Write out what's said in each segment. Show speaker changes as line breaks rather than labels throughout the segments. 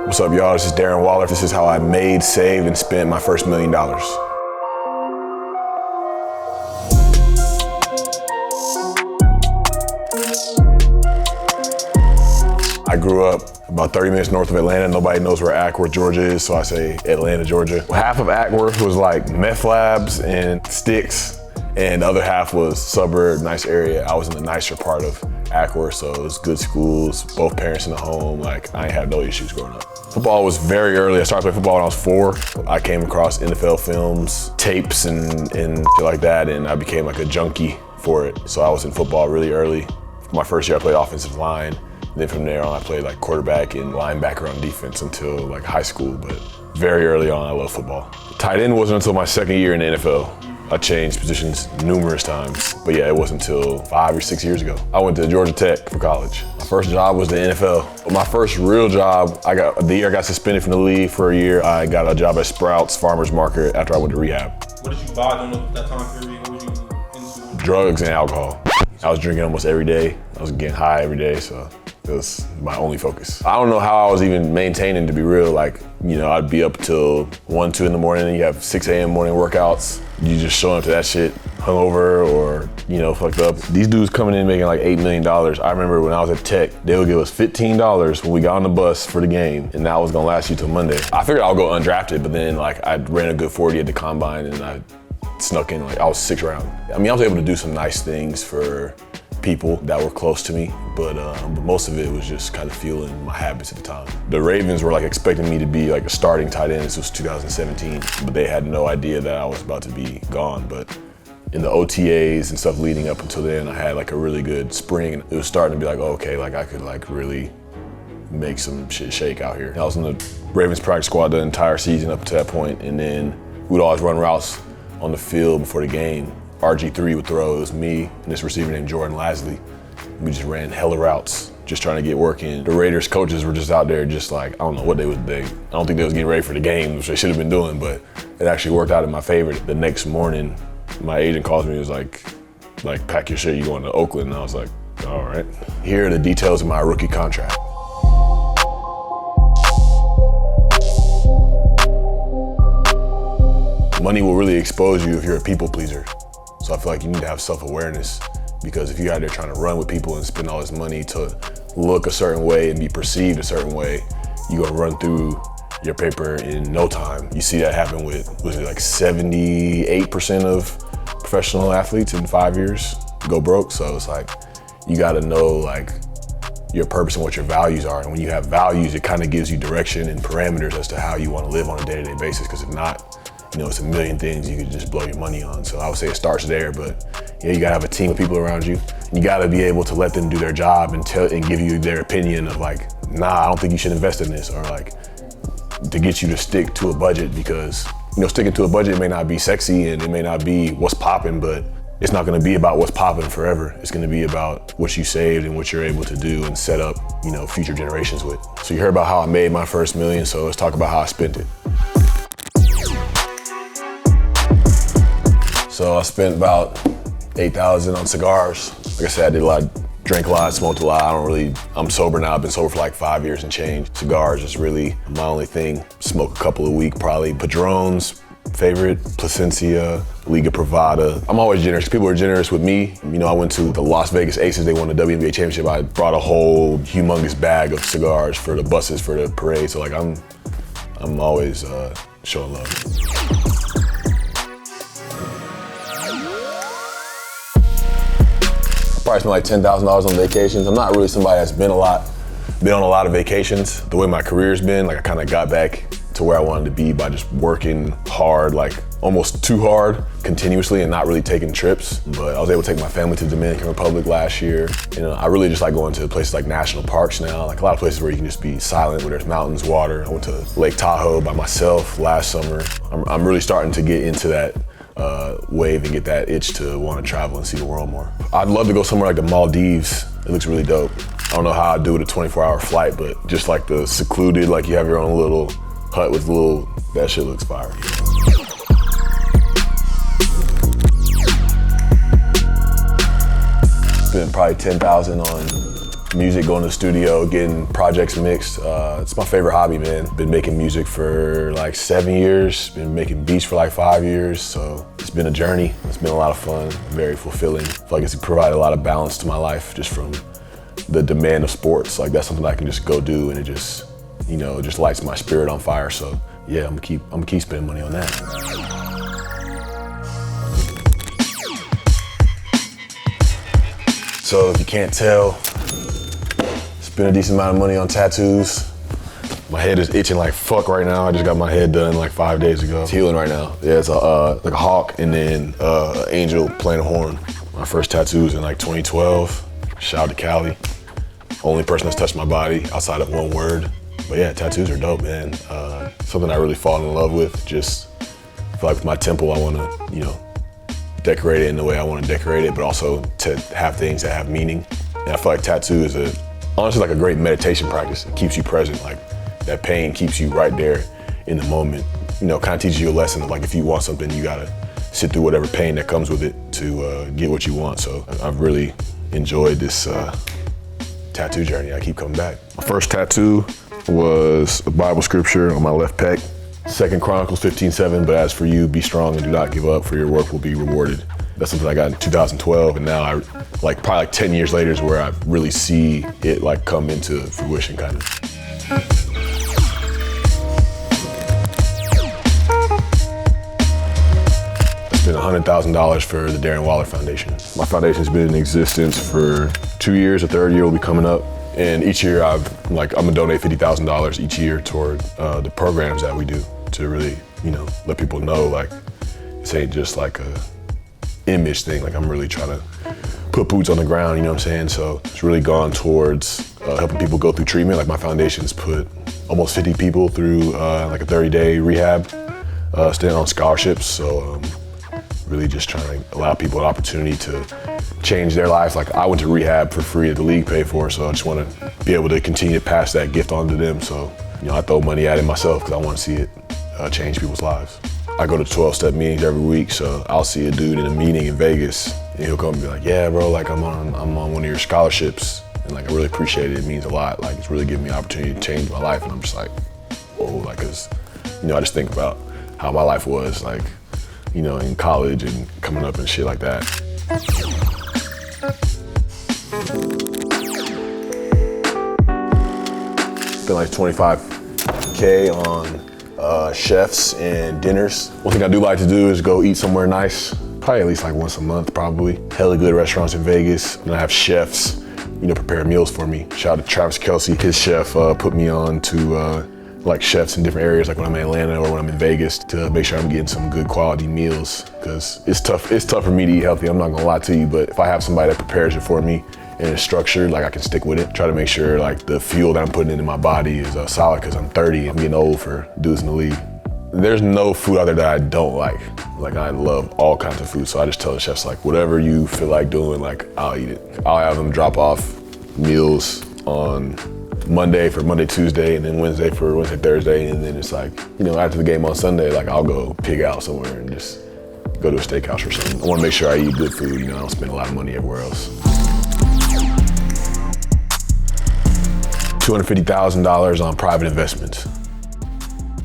What's up, y'all? This is Darren Waller. This is how I made, saved, and spent my first $1 million. I grew up about 30 minutes north of Atlanta. Nobody knows where Ackworth, Georgia is, so I say Atlanta, Georgia. Half of Ackworth was like meth labs and sticks, and the other half was suburb, nice area. I was in the nicer part of Ackworth, so it was good schools, both parents in the home. Like, I ain't had no issues growing up. Football was very early. I started playing football when I was 4. I came across NFL films, tapes, and shit like that, and I became like a junkie for it. So I was in football really early. My first year I played offensive line. Then from there on I played like quarterback and linebacker on defense until like high school, but very early on I loved football. Tight end wasn't until my second year in the NFL. I changed positions numerous times, but yeah, it wasn't until 5 or 6 years ago. I went to Georgia Tech for college. My first job was the NFL. My first real job, the year I got suspended from the league for a year, I got a job at Sprouts Farmers Market after I went to rehab.
What did you buy during that time period? What were you into?
Drugs and alcohol. I was drinking almost every day. I was getting high every day, so it was my only focus. I don't know how I was even maintaining, to be real. Like, you know, I'd be up till 1, 2 in the morning, and you have 6 a.m. morning workouts. You just showing up to that shit hungover or, you know, fucked up. These dudes coming in making like $8 million. I remember when I was at Tech, they would give us $15 when we got on the bus for the game, and that was gonna last you till Monday. I figured I'll go undrafted, but then like I ran a good 40 at the combine, and I snuck in, like I was 6th round. I mean, I was able to do some nice things for people that were close to me, but most of it was just kind of fueling my habits at the time. The Ravens were like expecting me to be like a starting tight end. This was 2017, but they had no idea that I was about to be gone. But in the OTAs and stuff leading up until then, I had like a really good spring, and it was starting to be like, oh, okay, like I could like really make some shit shake out here. I was in the Ravens practice squad the entire season up to that point, and then we'd always run routes on the field before the game. RG3 would throw, it was me and this receiver named Jordan Lasley. We just ran hella routes, just trying to get work in. The Raiders coaches were just out there just like, I don't know what I don't think they was getting ready for the game, which they should have been doing, but it actually worked out in my favor. The next morning, my agent calls me and was like, pack your shit, you going to Oakland? And I was like, all right. Here are the details of my rookie contract. Money will really expose you if you're a people pleaser. So I feel like you need to have self-awareness, because if you're out there trying to run with people and spend all this money to look a certain way and be perceived a certain way, you're gonna run through your paper in no time. You see that happen with, was it like 78% of professional athletes in 5 years go broke? So it's like, you gotta know like your purpose and what your values are. And when you have values, it kind of gives you direction and parameters as to how you wanna live on a day-to-day basis, because if not, you know, it's a million things you could just blow your money on. So I would say it starts there, but yeah, you gotta have a team of people around you. And you gotta be able to let them do their job and give you their opinion of like, nah, I don't think you should invest in this, or like to get you to stick to a budget, because, you know, sticking to a budget may not be sexy and it may not be what's popping, but it's not gonna be about what's popping forever. It's gonna be about what you saved and what you're able to do and set up, you know, future generations with. So you heard about how I made my first $1 million, so let's talk about how I spent it. So I spent about $8,000 on cigars. Like I said, I did a lot, drank a lot, smoked a lot. I'm sober now. I've been sober for like 5 years and change. Cigars is really my only thing. Smoke a couple a week probably. Padrones, favorite, Placencia, Liga Privada. I'm always generous. People are generous with me. You know, I went to the Las Vegas Aces. They won the WNBA championship. I brought a whole humongous bag of cigars for the buses for the parade. So like I'm always showing love. Probably spent like $10,000 on vacations. I'm not really somebody that's been on a lot of vacations. The way my career's been, like I kind of got back to where I wanted to be by just working hard, like almost too hard continuously and not really taking trips. But I was able to take my family to the Dominican Republic last year. You know, I really just like going to places like national parks now, like a lot of places where you can just be silent, where there's mountains, water. I went to Lake Tahoe by myself last summer. I'm really starting to get into that wave and get that itch to want to travel and see the world more. I'd love to go somewhere like the Maldives. It looks really dope. I don't know how I'd do it a 24-hour flight, but just like the secluded, like you have your own little hut with that shit looks fire. Spent probably $10,000 on Music, going to the studio, getting projects mixed. It's my favorite hobby, man. Been making music for like 7 years, been making beats for like 5 years, so it's been a journey. It's been a lot of fun, very fulfilling. I feel like it's provided a lot of balance to my life just from the demand of sports. Like that's something I can just go do and it just, you know, it just lights my spirit on fire. So yeah, I'm gonna keep spending money on that. So if you can't tell, spent a decent amount of money on tattoos. My head is itching like fuck right now. I just got my head done like 5 days ago. It's healing right now. Yeah, it's like a hawk and then an angel playing a horn. My first tattoos in like 2012. Shout out to Cali. Only person that's touched my body outside of one word. But yeah, tattoos are dope, man. Something I really fall in love with. Just I feel like with my temple, I want to, you know, decorate it in the way I want to decorate it, but also to have things that have meaning. And I feel like tattoo is honestly like a great meditation practice. It keeps you present. Like that pain keeps you right there in the moment. You know, kind of teaches you a lesson of like if you want something, you gotta sit through whatever pain that comes with it to get what you want. So I've really enjoyed this tattoo journey. I keep coming back. My first tattoo was a Bible scripture on my left pec. 2 Chronicles 15:7, but as for you, be strong and do not give up, for your work will be rewarded. That's something I got in 2012, and now probably 10 years later is where I really see it like come into fruition, kind of. I spent $100,000 for the Darren Foundation. My foundation's been in existence for 2 years. The third year will be coming up. And each year I'm gonna donate $50,000 each year toward the programs that we do to really, you know, let people know like this ain't just like a image thing. Like I'm really trying to put boots on the ground, you know what I'm saying? So it's really gone towards helping people go through treatment. Like my foundation's put almost 50 people through like a 30-day rehab, staying on scholarships. So really just trying to allow people an opportunity to change their lives. Like I went to rehab for free that the league paid for, so I just want to be able to continue to pass that gift on to them. So, you know, I throw money at it myself because I want to see it change people's lives. I go to 12-step meetings every week, so I'll see a dude in a meeting in Vegas, and he'll come and be like, "Yeah, bro, like I'm on one of your scholarships, and like I really appreciate it. It means a lot. Like it's really giving me an opportunity to change my life." And I'm just like, whoa, like, 'cause, you know, I just think about how my life was, like, you know, in college and coming up and shit like that. Spent like $25K on chefs and dinners. One thing I do like to do is go eat somewhere nice, probably at least like once a month, probably. Hella good restaurants in Vegas, and I have chefs, you know, prepare meals for me. Shout out to Travis Kelsey, his chef put me on to like chefs in different areas, like when I'm in Atlanta or when I'm in Vegas, to make sure I'm getting some good quality meals, because it's tough for me to eat healthy, I'm not gonna lie to you, but if I have somebody that prepares it for me and it's structured, like I can stick with it. Try to make sure like the fuel that I'm putting into my body is solid, because I'm 30, I'm getting old for dudes in the league. There's no food out there that I don't like. Like I love all kinds of food, so I just tell the chefs like whatever you feel like doing, like I'll eat it. I'll have them drop off meals on Monday for Monday, Tuesday, and then Wednesday for Wednesday, Thursday, and then it's like, you know, after the game on Sunday, like I'll go pig out somewhere and just go to a steakhouse or something. I want to make sure I eat good food, you know, I don't spend a lot of money everywhere else. $250,000 on private investments.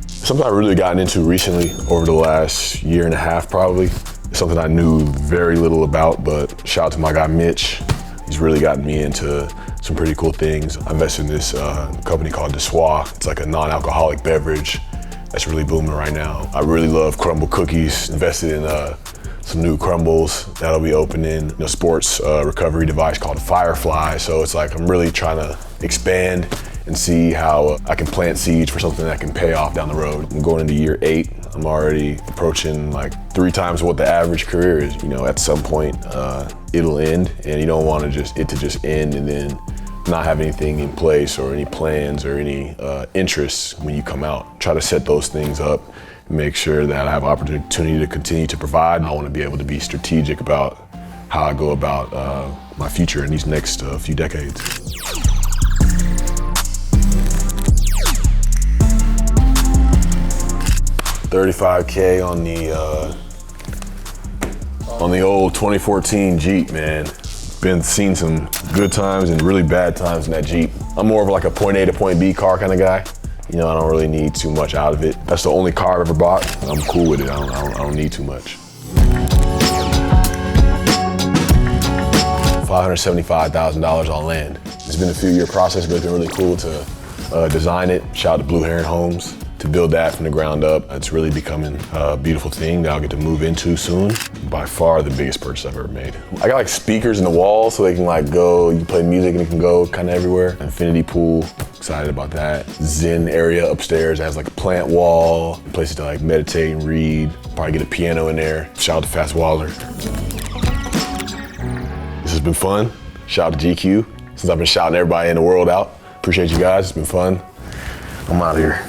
Something I've really gotten into recently over the last year and a half, probably. It's something I knew very little about, but shout out to my guy Mitch. He's really gotten me into some pretty cool things. I invested in this company called Dessoir. It's like a non-alcoholic beverage that's really booming right now. I really love crumble cookies. Invested in some new crumbles that'll be opening. A sports recovery device called Firefly. So it's like I'm really trying to expand and see how I can plant seeds for something that can pay off down the road. I'm going into year 8. I'm already approaching like 3 times what the average career is. You know, at some point it'll end, and you don't want it to just end and then not have anything in place or any plans or any interests when you come out. Try to set those things up, make sure that I have opportunity to continue to provide. I want to be able to be strategic about how I go about my future in these next few decades. $35K on the old 2014 Jeep, man. seen some good times and really bad times in that Jeep. I'm more of like a point A to point B car kind of guy. You know, I don't really need too much out of it. That's the only car I've ever bought. I'm cool with it. I don't need too much. $575,000 on land. It's been a few year process, but it's been really cool to design it. Shout out to Blue Heron Homes to build that from the ground up. It's really becoming a beautiful thing that I'll get to move into soon. By far the biggest purchase I've ever made. I got like speakers in the walls so they can like go, you can play music and it can go kind of everywhere. Infinity pool, excited about that. Zen area upstairs has like a plant wall, places to like meditate and read. Probably get a piano in there. Shout out to Fast Waller. This has been fun. Shout out to GQ, since I've been shouting everybody in the world out. Appreciate you guys, it's been fun. I'm out of here.